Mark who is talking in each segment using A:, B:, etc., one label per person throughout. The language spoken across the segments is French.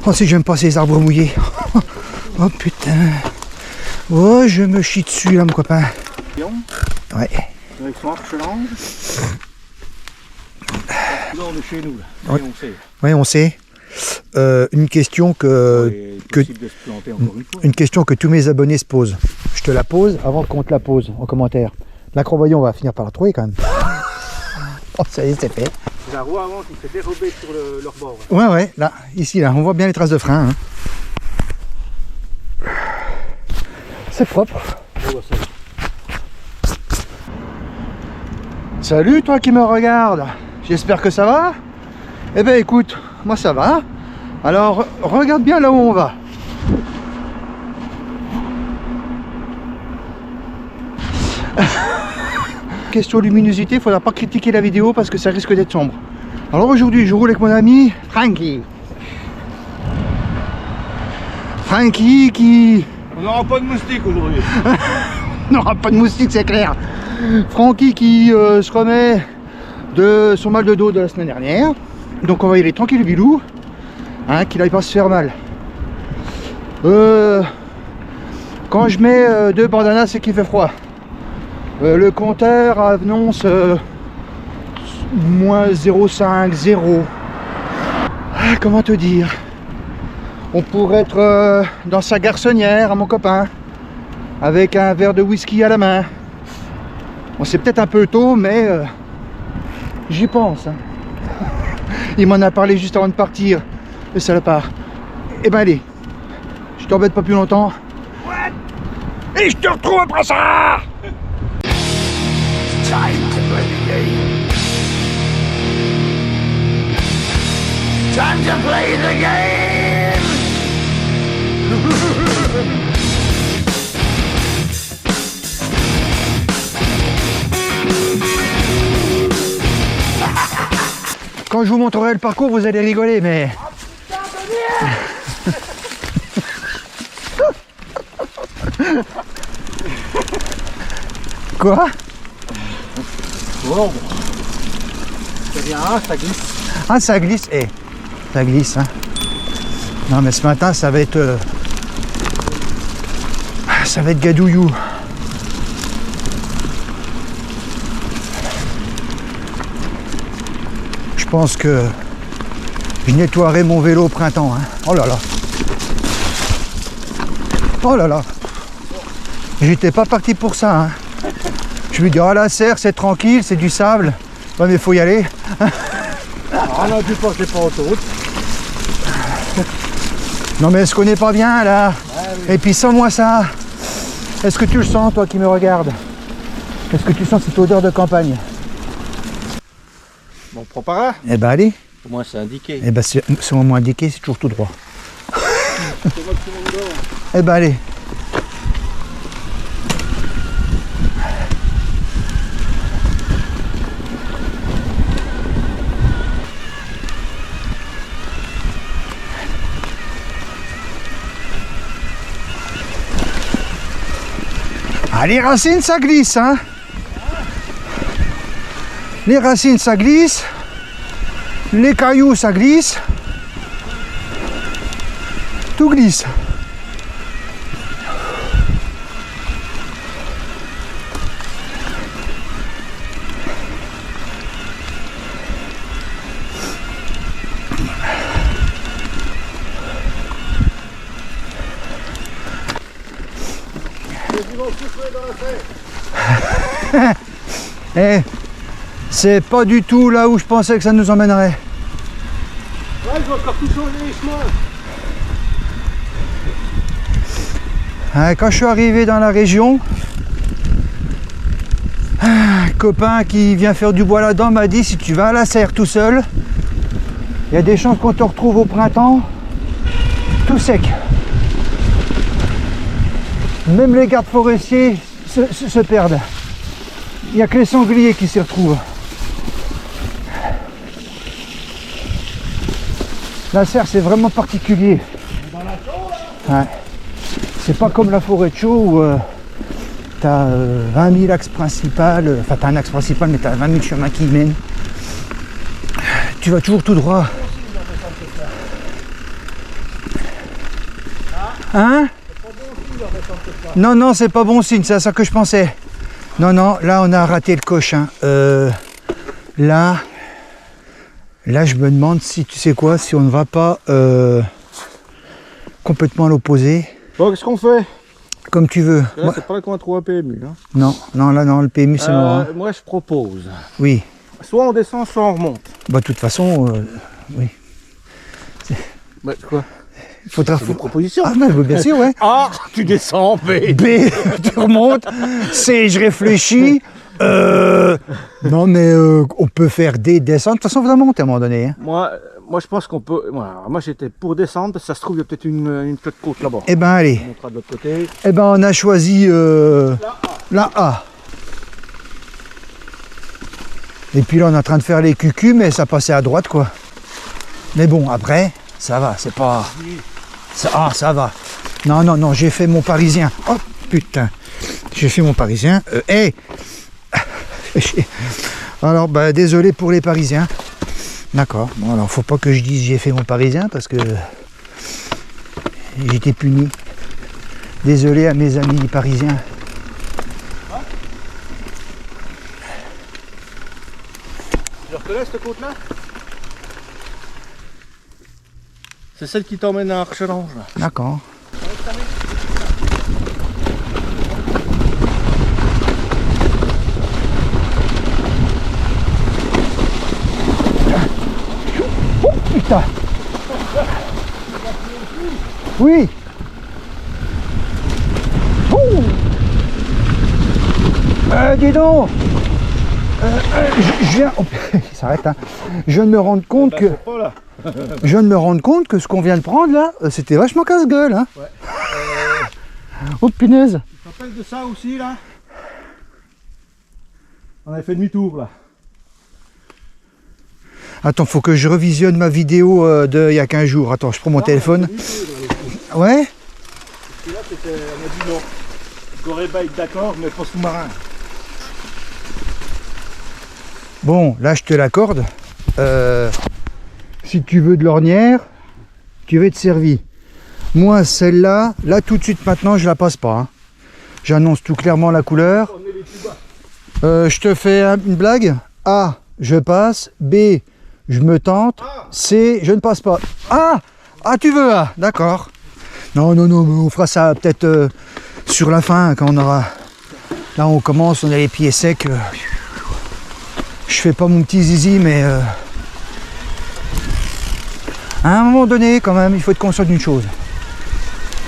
A: Oh, si j'aime pas ces arbres mouillés. Oh putain. Oh, je me chie dessus là, mon copain. Ouais.
B: Avec son arche langue. Là, on est chez nous, là.
A: Ouais.
B: On sait.
A: Oui, on sait. Une question une question que tous mes abonnés se posent. Je te la pose avant qu'on te la pose en commentaire. L'acrobaillon, on va finir par la trouver quand même. Oh, ça y est, c'est fait.
B: C'est la roue avant qui s'est dérobée sur leur bord.
A: Ouais, là, ici, là, on voit bien les traces de frein. Hein. C'est propre. Salut toi qui me regarde. J'espère que ça va. Eh ben écoute, moi ça va. Alors regarde bien là où on va. Question luminosité, faudra pas critiquer la vidéo parce que ça risque d'être sombre. Alors aujourd'hui je roule avec mon ami Frankie. Frankie qui...
B: On n'aura pas de moustique aujourd'hui.
A: On n'aura pas de moustique, c'est clair. Francky qui se remet de son mal de dos de la semaine dernière. Donc on va y aller tranquille bilou. Hein, qu'il n'aille pas se faire mal. Quand je mets 2 bandanas, c'est qu'il fait froid. Le compteur annonce moins 0,5, 0. Ah, comment te dire? On pourrait être dans sa garçonnière à mon copain, avec un verre de whisky à la main. Bon, c'est peut-être un peu tôt, mais j'y pense. Hein. Il m'en a parlé juste avant de partir, le salopard. Eh ben allez, je t'embête pas plus longtemps. Et je te retrouve après ça. Time to play the game. Time to play the game. Quand je vous montrerai le parcours, vous allez rigoler, mais... Quoi?
B: Bon. C'est bien, ça glisse.
A: Ah, ça glisse, ça glisse, hein. Non, mais ce matin, ça va être gadouillou. Je pense que je nettoierai mon vélo au printemps, hein. Oh là là. Oh là là. J'étais pas parti pour ça, hein. Je lui dis, ah la serre, c'est tranquille, c'est du sable. Ouais, mais faut y aller.
B: On a dû passer par autoroute.
A: Non mais est-ce qu'on n'est pas bien là?
B: Ouais, oui.
A: Et puis sans moi ça. Est-ce que tu le sens, toi qui me regardes? Est-ce que tu sens cette odeur de campagne?
B: Bon, on prend par là.
A: Eh ben allez.
B: Au moins c'est indiqué.
A: Eh ben c'est au moins indiqué, c'est toujours tout droit. Eh ben allez. Ah, les racines ça glisse, hein. Les racines ça glisse. Les cailloux ça glisse. Tout glisse. Eh, c'est pas du tout là où je pensais que ça nous emmènerait.
B: Ouais, je vais encore tout changer les chemins.
A: Hein, quand je suis arrivé dans la région, un copain qui vient faire du bois là-dedans m'a dit, si tu vas à la serre tout seul, il y a des chances qu'on te retrouve au printemps tout sec. Même les gardes forestiers se perdent. Il n'y a que les sangliers qui s'y retrouvent. La serre, c'est vraiment particulier. Ouais. C'est pas comme la forêt de Chaux où tu as 20 000 axes principaux, enfin tu as un axe principal mais tu as 20 000 chemins qui y mènent. Tu vas toujours tout droit. Hein? Non, non, c'est pas bon signe, c'est à ça que je pensais. Non, non, là, on a raté le coche. Hein. Là, je me demande si, tu sais quoi, si on ne va pas complètement à l'opposé.
B: Bon, qu'est-ce qu'on fait?
A: Comme tu veux.
B: Là, c'est pas qu'on trouve un PMU. Hein.
A: Non, non, là, non, le PMU, c'est mort. Hein.
B: Moi, je propose.
A: Oui.
B: Soit on descend, soit on remonte.
A: Bah, de toute façon, oui.
B: Bah, quoi?
A: Il faudra...
B: C'est une proposition.
A: Ah, bah, bien sûr, ouais.
B: A, tu descends, B.
A: B, tu remontes. C, je réfléchis. Non, mais on peut faire D, descendre. De toute façon, on va monter à un moment donné. Hein.
B: Moi, je pense qu'on peut... Moi, j'étais pour descendre, parce que ça se trouve, il y a peut-être une queue de côte là-bas.
A: Eh ben, allez.
B: On montrera de l'autre côté.
A: Eh ben, on a choisi la A. Et puis là, on est en train de faire les cucus, mais ça passait à droite, quoi. Mais bon, après, ça va, c'est pas... ça va. Non, non, non, j'ai fait mon parisien. Oh, putain. J'ai fait mon parisien. Hey. Alors, bah, désolé pour les parisiens. D'accord. Bon, alors, faut pas que je dise j'ai fait mon parisien, parce que j'ai été puni. Désolé à mes amis parisiens.
B: Je reconnais cette côte-là? C'est celle qui t'emmène à Archerange, là.
A: D'accord. Oh putain! Oui! Oh! Dis donc! Je viens... Oh, il s'arrête, hein. Je viens de me rendre compte que...
B: Pas là.
A: Je viens de me rendre compte que ce qu'on vient de prendre là, c'était vachement casse-gueule. Hein.
B: Ouais.
A: Oh punaise.
B: Tu te rappelles de ça aussi là? On avait fait demi-tour là.
A: Attends, faut que je revisionne ma vidéo de il y a 15 jours. Attends, je prends mon téléphone. Ouais.
B: Et là, on a dit non. Goréba est d'accord, mais pas sous-marin.
A: Bon, là je te l'accorde. Si tu veux de l'ornière, tu vas être servi. Moi, celle-là, là tout de suite maintenant, je la passe pas. Hein. J'annonce tout clairement la couleur. Je te fais une blague. A, je passe. B, je me tente. C, je ne passe pas. Ah, tu veux A, d'accord. Non, non, non, mais on fera ça peut-être sur la fin, quand on aura... Là, on commence, on a les pieds secs. Je fais pas mon petit zizi, mais... À un moment donné, quand même, il faut être conscient d'une chose.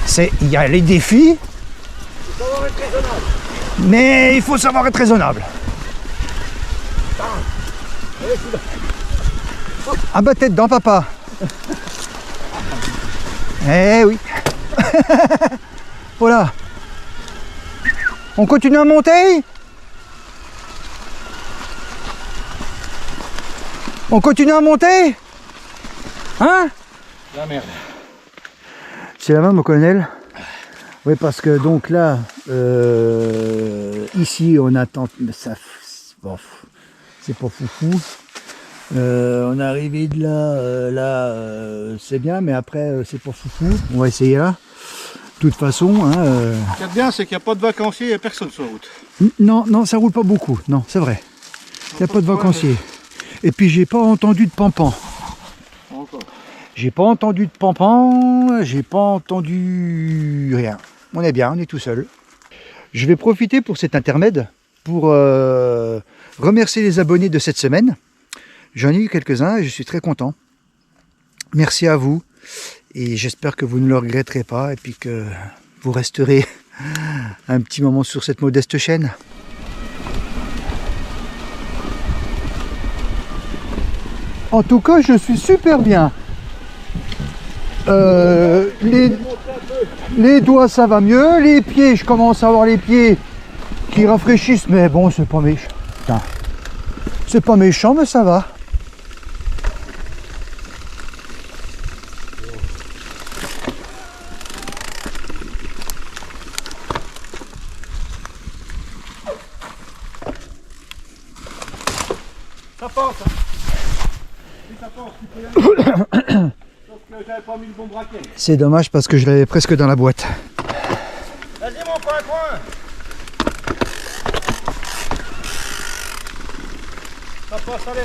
A: C'est, il y a les défis, mais il faut savoir être raisonnable. Ah bah tête dedans, papa. Eh oui. Voilà. On continue à monter? On continue à monter? Hein?
B: La merde.
A: C'est la même au colonel? Oui, parce que donc là, ici on attend, ça, bon, c'est pas foufou. On est arrivé de là, c'est bien, mais après c'est pas foufou. On va essayer là. De toute façon, hein,
B: Ce qui est bien, c'est qu'il n'y a pas de vacanciers et personne sur la route.
A: Non, non, ça roule pas beaucoup. Non, c'est vrai. Il n'y a pas de vacanciers. Et puis j'ai pas entendu de pampan. J'ai pas entendu de pampan, j'ai pas entendu rien. On est bien, on est tout seul. Je vais profiter pour cet intermède pour remercier les abonnés de cette semaine. J'en ai eu quelques-uns et je suis très content. Merci à vous et j'espère que vous ne le regretterez pas et puis que vous resterez un petit moment sur cette modeste chaîne. En tout cas, je suis super bien. Les doigts, ça va mieux. Les pieds, je commence à avoir les pieds qui rafraîchissent. Mais bon, c'est pas méchant. Putain. C'est pas méchant, mais ça va.
B: Ça passe, hein. Si ça passe, tu peux y aller. Sauf que j'avais pas mis le bon braquet.
A: C'est dommage parce que je l'avais presque dans la boîte.
B: Vas-y mon coin. Ça passe, allez.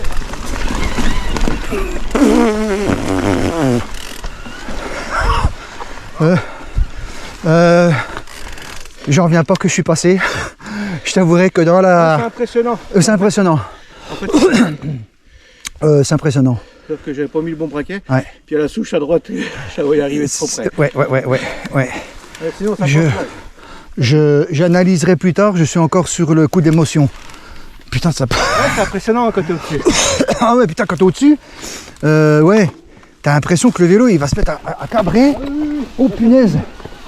A: J'en reviens pas que je suis passé. Je t'avouerai que dans la...
B: C'est impressionnant.
A: c'est impressionnant.
B: En fait,
A: C'est impressionnant.
B: sauf que j'avais pas mis le bon braquet.
A: Ouais.
B: Puis à la souche à droite, ça va y arriver trop près.
A: Ouais.
B: Sinon, ça
A: Je-
B: passe mal.
A: J'analyserai plus tard, je suis encore sur le coup d'émotion. Putain, ça...
B: Ouais, c'est impressionnant quand t'es au-dessus.
A: Ah ouais, putain, quand t'es au-dessus, ouais, t'as l'impression que le vélo, il va se mettre à cabrer. Oh punaise.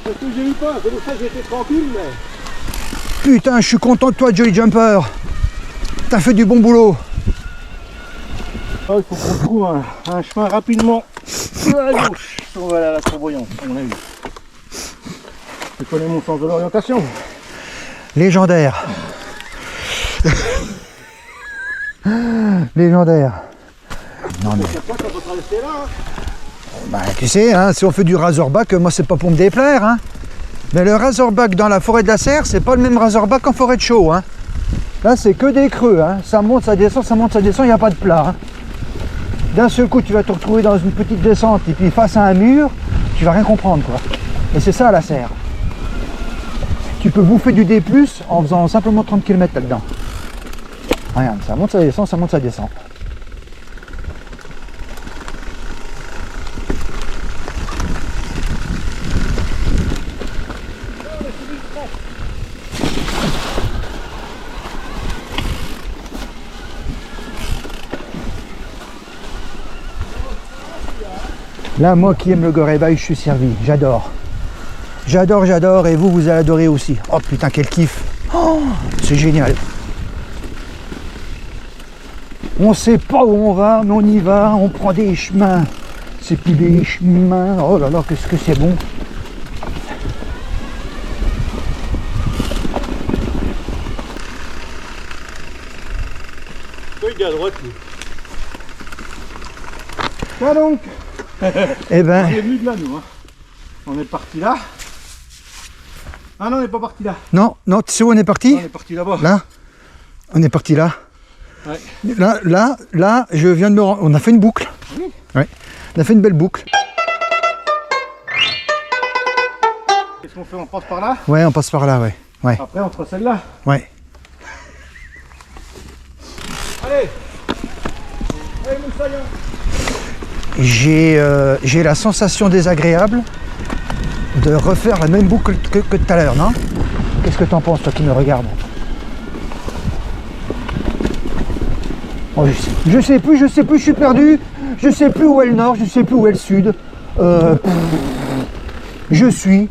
B: Parce que j'ai eu peur, c'est pour ça que j'étais tranquille, mais...
A: Putain, je suis content de toi, Jolly Jumper. T'as fait du bon boulot.
B: Oh, il faut qu'on trouve un chemin rapidement à gauche. On va aller à la Courvoyante, à mon avis. Je connais mon sens de l'orientation.
A: Légendaire. Légendaire. Non mais,
B: Pourquoi ça peut pas rester là hein.
A: bah, tu sais, hein, si on fait du Razorback, moi c'est pas pour me déplaire. Hein. Mais le Razorback dans la forêt de la Serre, c'est pas le même Razorback qu'en forêt de Chaux. Hein. Là, c'est que des creux. Hein. Ça monte, ça descend, il n'y a pas de plat. Hein. D'un seul coup, tu vas te retrouver dans une petite descente et puis face à un mur, tu vas rien comprendre, quoi. Et c'est ça la Serre. Tu peux bouffer du D+, en faisant simplement 30 km là-dedans. Regarde, ça monte, ça descend, ça monte, ça descend. Là, moi qui aime le Gorebaï, je suis servi. J'adore. J'adore, et vous allez adorer aussi. Oh putain, quel kiff. Oh, c'est génial. On sait pas où on va, mais on y va, on prend des chemins. C'est plus des chemins. Oh là là, qu'est-ce que c'est bon.
B: Oui, il est à droite, lui. Tiens donc.
A: Eh ben,
B: On est venu de là, nous. Hein. On est parti là. Ah non, on n'est pas parti là.
A: non, tu sais où on est parti?
B: On est parti là-bas.
A: Là. On est parti là.
B: Ouais.
A: Là, je viens de me rendre. On a fait une boucle.
B: Oui.
A: Ouais. On a fait une belle boucle.
B: Qu'est-ce qu'on fait? On passe par là.
A: Ouais, on passe par là, ouais. Ouais.
B: Après, on fera celle-là.
A: Ouais.
B: Allez. Allez, moussaillon.
A: J'ai la sensation désagréable de refaire la même boucle que tout à l'heure, non? Qu'est-ce que t'en penses, toi qui me regardes? Oh, je sais plus, je suis perdu. Je sais plus où est le nord, je sais plus où est le sud. Je suis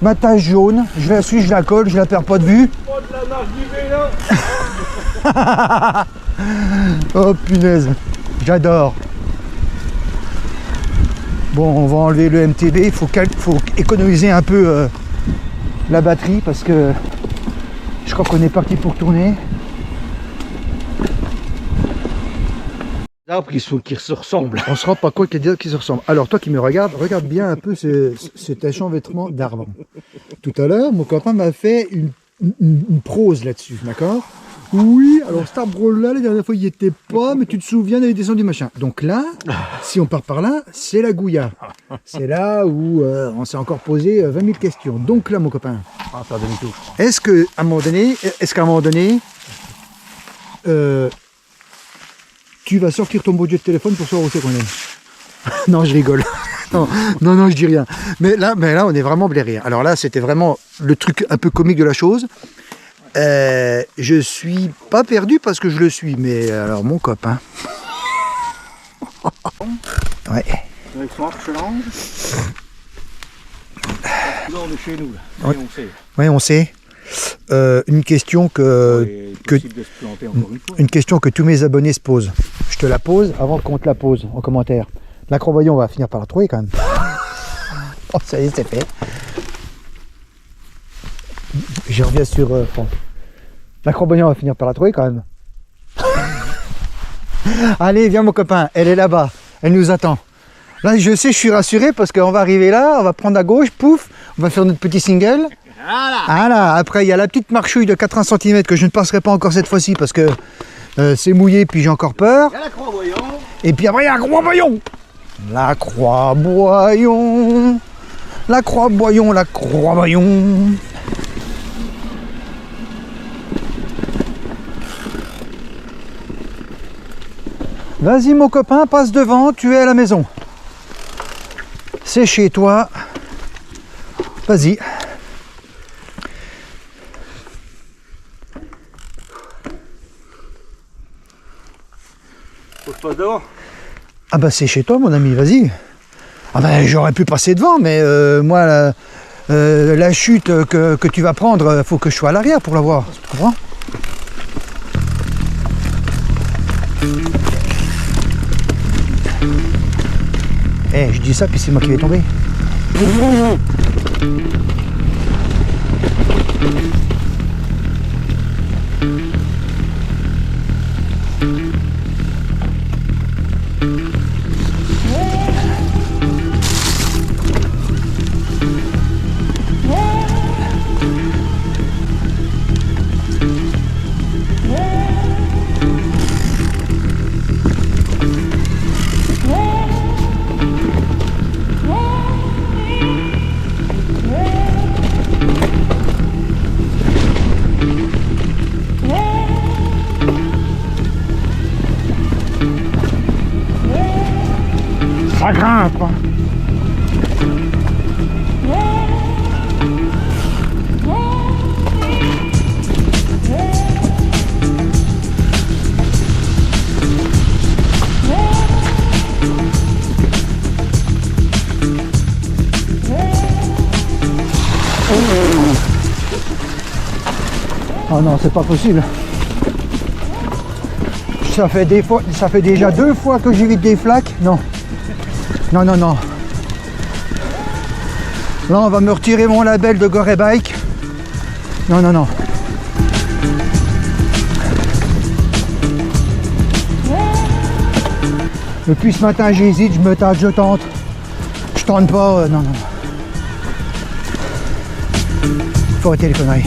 A: ma tache jaune, je la suis, je la colle, je la perds pas de vue.
B: Oh, de la marche du vélo.
A: Oh punaise, j'adore. Bon, on va enlever le MTB, il faut économiser un peu la batterie parce que je crois qu'on est parti pour tourner.
B: Les arbres qui se ressemblent.
A: On se rend pas compte qu'il y a des arbres qui se ressemblent. Alors toi qui me regardes, regarde bien un peu cet enchevêtrement d'arbres. Tout à l'heure, mon copain m'a fait une prose là-dessus, d'accord? Oui, alors cet arbre-là, la dernière fois, il n'y était pas, mais tu te souviens, il avait descendu machin. Donc là, si on part par là, c'est la Gouya. C'est là où on s'est encore posé 20 000 questions. Donc là, mon copain,
B: On va faire demi-tour.
A: est-ce qu'à un moment donné, tu vas sortir ton budget de téléphone pour savoir où c'est qu'on est? Non, je rigole. Non, je dis rien. Mais là, on est vraiment blairé. Alors là, c'était vraiment le truc un peu comique de la chose. Je suis pas perdu parce que je le suis, mais alors mon copain. Ouais.
B: Avec son arche langue. Là, on est chez nous, là.
A: Ouais.
B: Et on sait.
A: Ouais, on sait. Une question une question que tous mes abonnés se posent. Je te la pose avant qu'on te la pose en commentaire. L'acrobaillon, on va finir par la trouver quand même. Oh, ça y est, c'est fait. Je reviens sur Franck. L'acrobaillon, on va finir par la trouver quand même. Allez, viens mon copain, elle est là-bas. Elle nous attend. Là, je sais, je suis rassuré parce qu'on va arriver là, on va prendre à gauche, pouf, on va faire notre petit single. Voilà. Après, il y a la petite marchouille de 80 cm que je ne passerai pas encore cette fois-ci parce que c'est mouillé, puis j'ai encore peur.
B: Il y a la Croix-Boyon.
A: Et puis après, il y a la Croix-Boyon. La Croix-Boyon. La Croix-Boyon, la Croix-Boyon. Vas-y mon copain, passe devant, tu es à la maison. C'est chez toi. Vas-y.
B: Faut que je passe devant.
A: Ah bah c'est chez toi mon ami, vas-y. Ah bah j'aurais pu passer devant, mais moi la chute que tu vas prendre, faut que je sois à l'arrière pour la voir. Tu comprends ? Eh, je dis ça, puis c'est moi qui vais tomber. Ça grimpe. Oh non, c'est pas possible. Ça fait déjà 2 fois que j'évite des flaques. Non. Non, non, non. Là, on va me retirer mon label de Gore Bike. Non, non, non. Depuis ce matin, j'hésite, je me tâte, je tente. Je tente pas, non, non, non. Faut arrêter les conneries.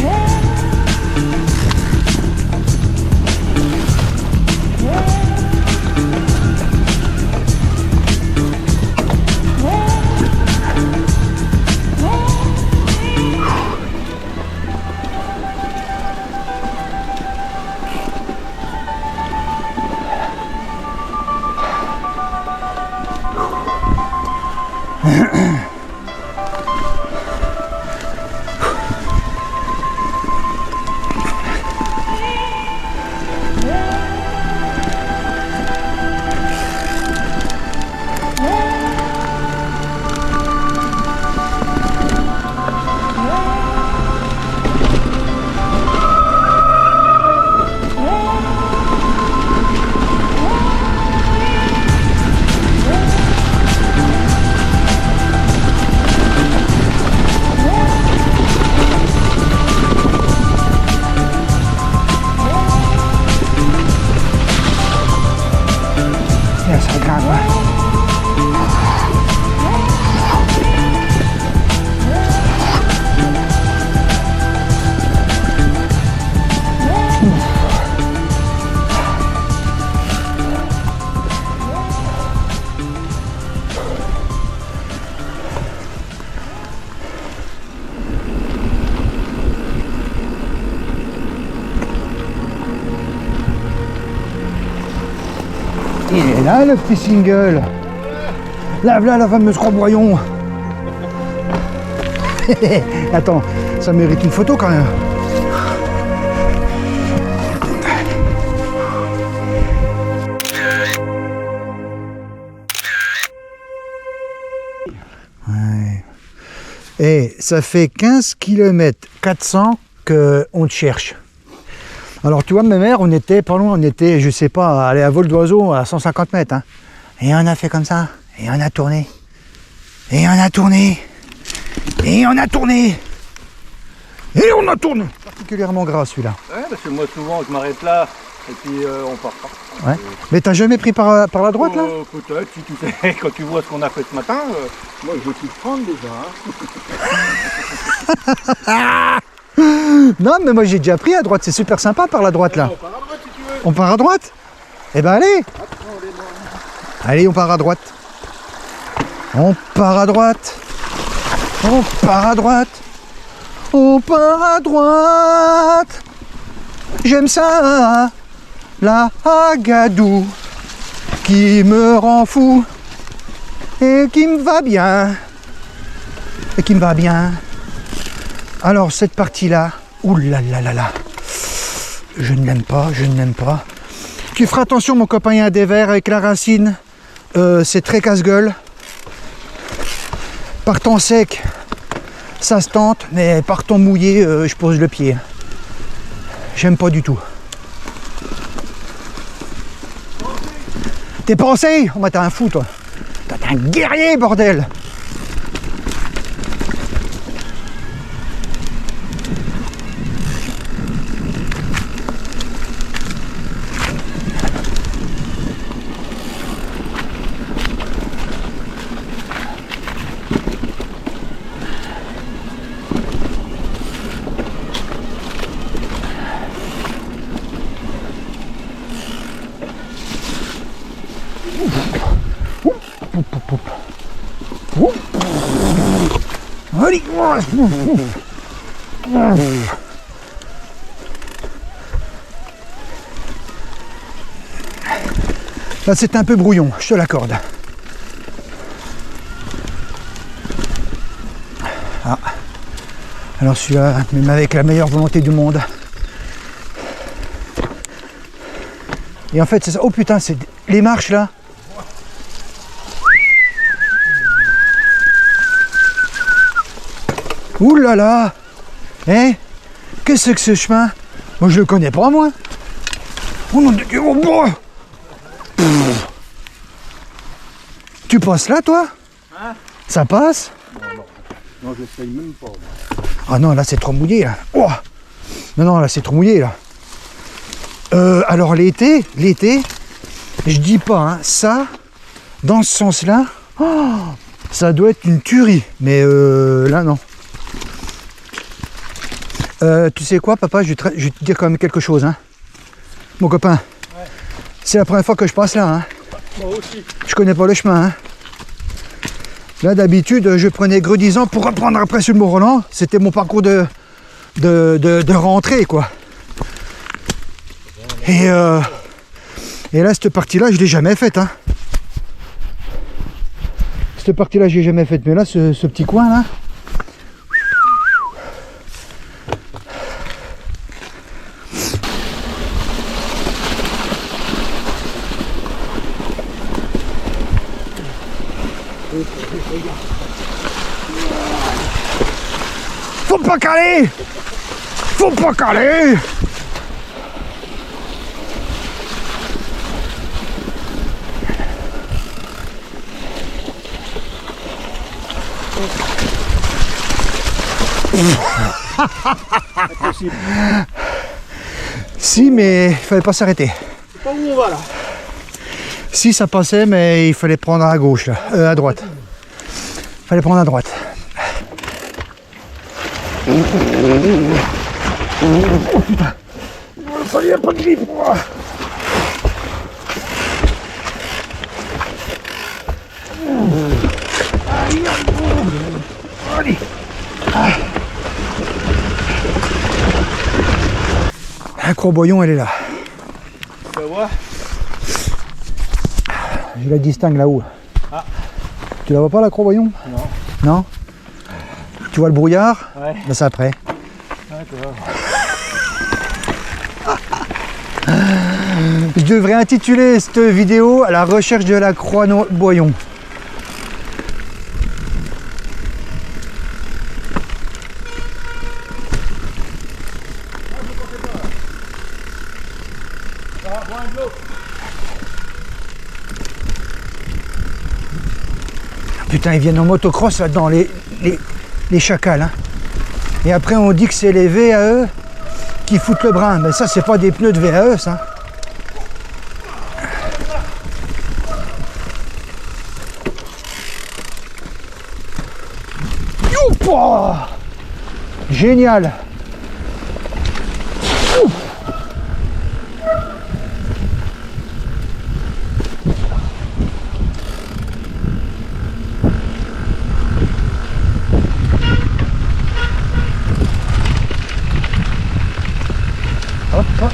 A: Ça grimpe. Il est là le petit single. Là, voilà la fameuse Croix-Boyon. Attends, ça mérite une photo quand même. Ouais. Et ça fait 15 km 400 qu'on te cherche. Alors tu vois, ma mère, on était pas loin, on était, je sais pas, aller à vol d'oiseau à 150 mètres. Hein. Et on a fait comme ça, et on a tourné. Et on a tourné. Et on a tourné. Et on a tourné. Particulièrement gras celui-là.
B: Ouais, parce que moi souvent je m'arrête là et puis on part pas.
A: Ouais. Mais t'as jamais pris par la droite là?
B: Peut-être, si tu sais, quand tu vois ce qu'on a fait ce matin, moi je vais tout prendre déjà. Hein.
A: Non mais moi j'ai déjà pris à droite, c'est super sympa par la droite là.
B: On part à droite si tu veux.
A: On part à droite? Eh ben allez! Allez, on part à droite. On part à droite. On part à droite. On part à droite. J'aime ça. La Agadou qui me rend fou et qui me va bien. Et qui me va bien. Alors cette partie-là, oulalalala, je ne l'aime pas, je ne l'aime pas. Tu feras attention mon copain, il y a des vers avec la racine, c'est très casse-gueule. Par temps sec, ça se tente, mais par temps mouillé, je pose le pied. J'aime pas du tout. T'es pensé? Oh bah t'es un fou toi. T'es un guerrier bordel. Allez. Là c'est un peu brouillon, je te l'accorde. Ah. Alors celui-là, même avec la meilleure volonté du monde. Et en fait c'est ça. Oh putain, c'est les marches là. Ouh là là! Hein? Qu'est-ce que ce chemin? Moi je le connais pas moi! Oh non de Dieu! Oh, boy. Tu passes là toi? Hein? Ça passe?
B: Non, je n'essaye même pas.
A: Ah non, là c'est trop mouillé là! Oh. Non, non, là c'est trop mouillé là! Alors l'été, je dis pas, hein, ça, dans ce sens-là, oh, ça doit être une tuerie, mais là non. Tu sais quoi, papa, je vais te dire quand même quelque chose, hein. Mon copain, ouais. C'est la première fois que je passe là, hein.
B: Moi aussi.
A: Je connais pas le chemin, hein. Là, d'habitude, je prenais Gredizan pour reprendre après sur le Mont-Roland. C'était mon parcours de rentrée, quoi. Et là, cette partie-là, je l'ai jamais faite, hein. Cette partie-là, j'ai jamais faite, mais là, ce petit coin, là. Faut pas caler! Faut pas caler!
B: Impossible.
A: Si, mais il fallait pas s'arrêter.
B: C'est pas où on va là?
A: Si, ça passait, mais il fallait prendre à gauche, là, à droite. Il fallait prendre à droite. Oh putain! Ça y est, pas de grip! Allez! La Croix-Boyon, elle est là.
B: Tu vois?
A: Je la distingue là-haut.
B: Ah.
A: Tu la vois pas, la Croix-Boyon?
B: Non.
A: Non? Tu vois le brouillard?
B: Ouais.
A: Ben, c'est après.
B: Ouais, tu vois.
A: Je devrais intituler cette vidéo à la recherche de la Croix-Boyon. Putain, ils viennent en motocross là-dedans, les chacals. Hein. Et après, on dit que c'est les VAE qui foutent le brin. Mais ça, c'est pas des pneus de VAE, ça. Oh, génial. Ouf. Hop, hop.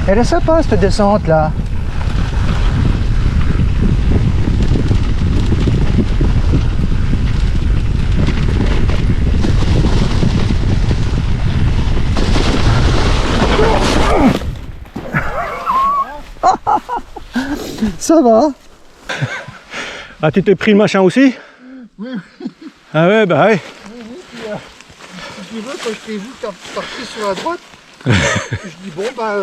A: Elle est sympa cette descente là. Ça va.
B: Ah, tu t'es pris le machin aussi?
A: Oui.
B: Ah ouais, bah ouais.
A: Si tu veux, quand je t'ai vu partir sur la droite, je dis bon bah...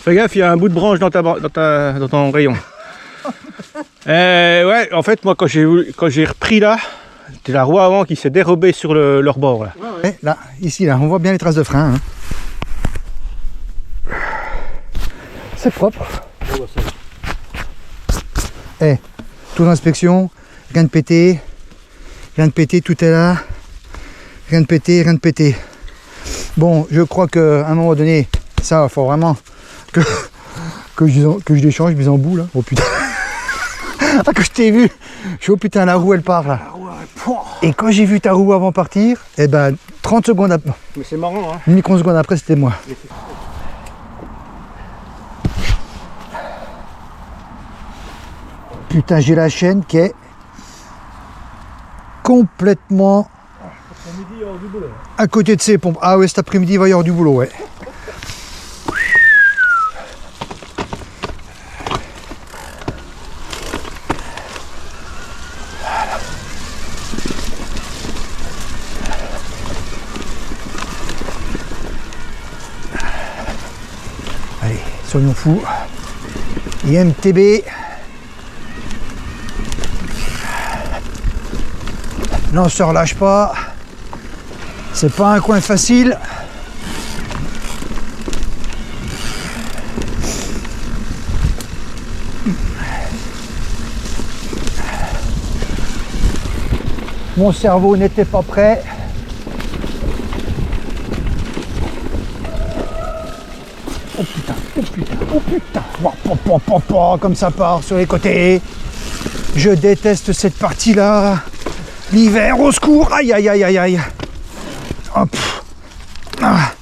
B: Fais gaffe, il y a un bout de branche dans ton rayon. Ouais, en fait, moi, quand j'ai repris là, c'était la roue avant qui s'est dérobée sur leur bord. Là.
A: Ouais. Là, ici, là, on voit bien les traces de frein. Hein. C'est propre. Eh, tour d'inspection, rien de pété, tout est là. Rien de pété. Bon, je crois qu'à un moment donné, ça, il faut vraiment que je déchange mes embouts là. Oh putain. Ah, que je t'ai vu. Je suis oh putain, la roue elle part là. Et quand j'ai vu ta roue avant partir, eh ben 30 secondes après.
B: Mais c'est marrant, hein.
A: Une microseconde après, c'était moi. Putain, j'ai la chaîne qui est complètement à côté de ses pompes. Ah ouais, cet après-midi, il va y avoir du boulot, ouais. Allez, soyons fous. IMTB. Non, on se relâche pas. C'est pas un coin facile. Mon cerveau n'était pas prêt. Oh putain, oh putain, oh putain. Comme ça part sur les côtés. Je déteste cette partie-là. L'hiver, au secours. Aïe, aïe, aïe, aïe, aïe. Hop. Ah.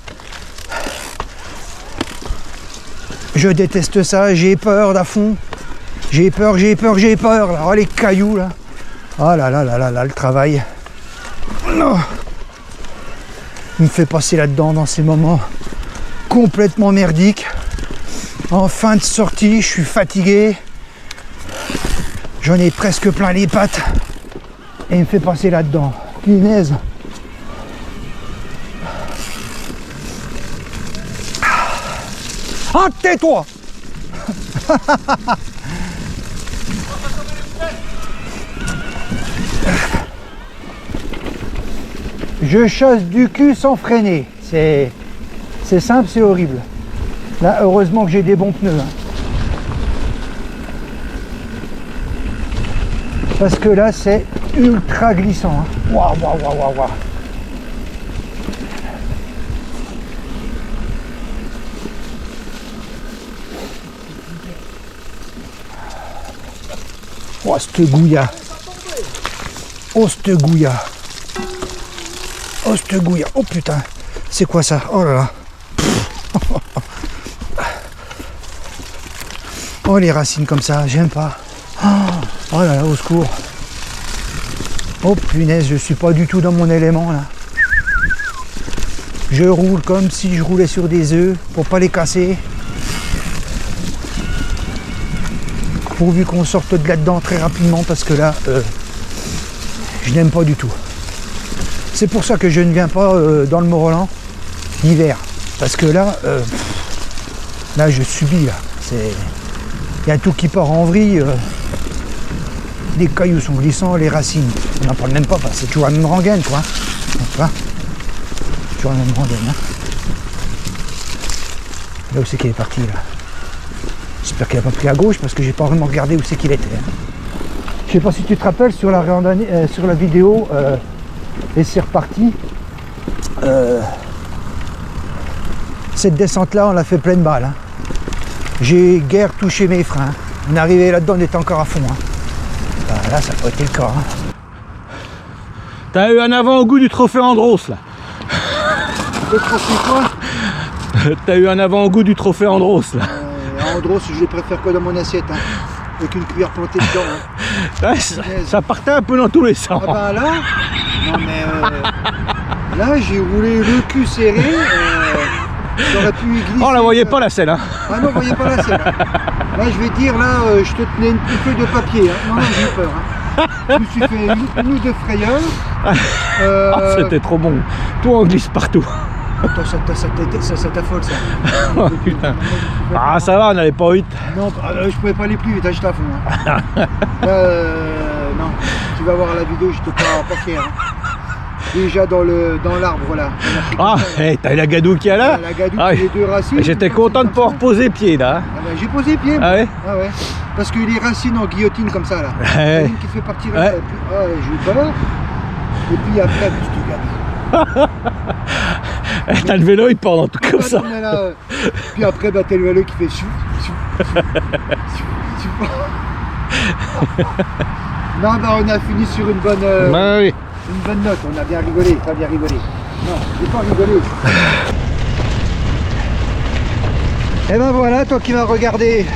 A: Je déteste ça, j'ai peur d'à fond. J'ai peur là. Oh les cailloux là. Oh là là là là là, le travail. Oh. Il me fait passer là-dedans dans ces moments complètement merdiques. En fin de sortie, je suis fatigué. J'en ai presque plein les pattes. Et il me fait passer là-dedans. Punaise. Ah, tais-toi. Je chasse du cul sans freiner. C'est simple, c'est horrible. Là, heureusement que j'ai des bons pneus. Hein. Parce que là, c'est ultra glissant. Hein. Waouh, waouh, waouh, waouh, waouh. Oh, cette gouilla. Oh, cette gouilla. Oh, cette gouilla. Oh, putain. C'est quoi ça? Oh là là. Oh les racines comme ça, j'aime pas. Oh là là, au secours. Oh punaise, je suis pas du tout dans mon élément là. Je roule comme si je roulais sur des œufs pour pas les casser. Pourvu qu'on sorte de là-dedans très rapidement parce que là, je n'aime pas du tout. C'est pour ça que je ne viens pas dans le Mont-Roland l'hiver. Parce que là, là je subis là. Il y a tout qui part en vrille. Les cailloux sont glissants, les racines, on n'en parle même pas, c'est toujours la même rengaine quoi. Tu vois, toujours la même rengaine. Hein. Là où c'est qu'il est parti là. J'espère qu'il n'a pas pris à gauche parce que j'ai pas vraiment regardé où c'est qu'il était. Hein. Je sais pas si tu te rappelles sur la randonnée, sur la vidéo, et c'est reparti. Cette descente là, on l'a fait pleine balle. Hein. J'ai guère touché mes freins. On est arrivé là-dedans, on était encore à fond. Hein. Là, ça n'a pas été le cas. Hein.
B: T'as eu un avant-goût du trophée Andros là.
A: Le trophée quoi?
B: T'as eu un avant-goût du trophée Andros là.
A: Andros, je les préfère que dans mon assiette. Hein. Avec une cuillère plantée dedans. Hein.
B: Ouais, ça partait un peu dans tous les sens.
A: Ah bah là, non mais là j'ai roulé le cul serré. J'aurais pu y glisser.
B: Oh, on la voyait pas la selle. Hein.
A: Ah non, on voyait pas la selle. Hein. Là, je vais dire, là, je te tenais une feuille de papier. Hein. Non, j'ai eu peur. Hein. Je me suis fait une ou deux frayeurs.
B: C'était trop bon. Tout en glisse partout.
A: Attends, ça t'affole ça.
B: Oh, putain. Ah, ça va, on n'avait pas 8.
A: Non, je pouvais pas aller plus vite, j'étais à fond. Hein. Non, tu vas voir la vidéo, j'étais pas fier. Hein. Déjà dans l'arbre là.
B: Ah, hey, t'as eu la gadoue qui est là?
A: La gadoue, les deux racines.
B: J'étais content de pouvoir poser pied là.
A: Ah bah, j'ai posé pied.
B: Ah ouais?
A: Ah ouais. Parce que les racines en guillotine comme ça là.
B: Ouais.
A: Une qui fait partir.
B: Ouais.
A: J'ai eu peur. Et puis après, je te regarde.
B: T'as le vélo, il part dans tout comme ça.
A: Là, puis après, bah, t'as le vélo qui fait chou. Non, bah, on a fini sur une bonne.
B: Bah oui.
A: Une bonne note, on a bien rigolé, t'as bien rigolé. Non, j'ai pas rigolé. Et ben voilà, toi qui m'as regardé,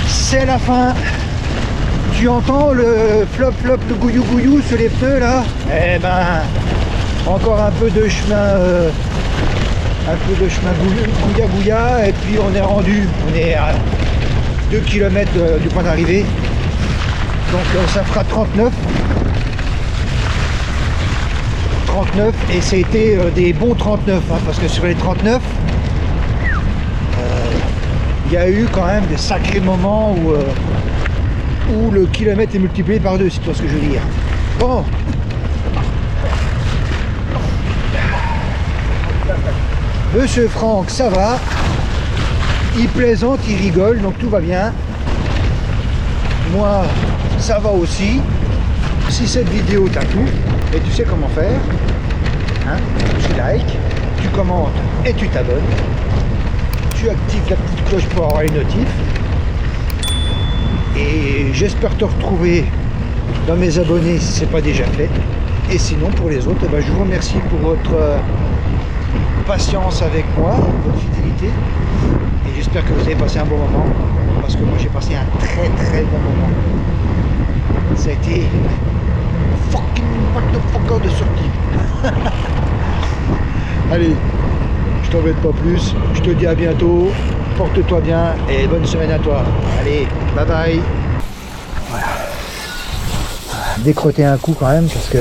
A: c'est la fin. Tu entends le flop flop, le gouillou gouillou sur les pneus là. Eh ben, encore un peu de chemin, gouilla gouilla, et puis on est rendu, on est à 2 km du point d'arrivée. Donc ça fera 39 et c'était des bons 39 hein, parce que sur les 39 il y a eu quand même des sacrés moments où le kilomètre est multiplié par 2 si tu vois ce que je veux dire. Bon, Monsieur Franck ça va, il plaisante, il rigole, donc tout va bien. Moi ça va aussi. Si cette vidéo t'a plu, et tu sais comment faire, hein, tu likes, tu commentes et tu t'abonnes, tu actives la petite cloche pour avoir les notifs, et j'espère te retrouver dans mes abonnés si ce n'est pas déjà fait, et sinon pour les autres, eh ben, je vous remercie pour votre patience avec moi, votre fidélité, et j'espère que vous avez passé un bon moment, parce que moi j'ai passé un très très bon moment. Ça a été fucking motherfucker de sortie. Allez, je t'embête pas plus, je te dis à bientôt, porte-toi bien et bonne semaine à toi. Allez, bye bye. Voilà. Décrotter un coup quand même parce que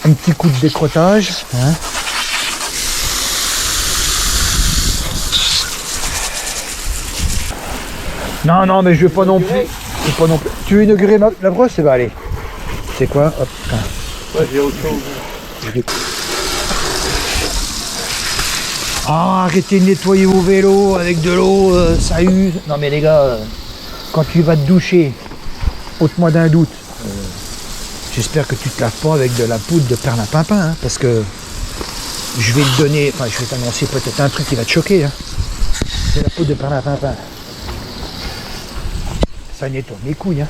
A: un petit coup de décrotage. Hein. Non, mais je veux pas non plus. Tu veux inaugurer la brosse? Eh ben allez. C'est quoi? Hop.
B: Ouais, j'ai autre chose.
A: Ah, arrêtez de nettoyer vos vélos avec de l'eau, ça use. Non mais les gars, quand tu vas te doucher, ôte-moi d'un doute. J'espère que tu te laves pas avec de la poudre de perlimpinpin, hein, parce que je vais te donner, enfin je vais t'annoncer peut-être un truc qui va te choquer. Hein. C'est la poudre de perlimpinpin. Ça nettoie mes couilles. Hein.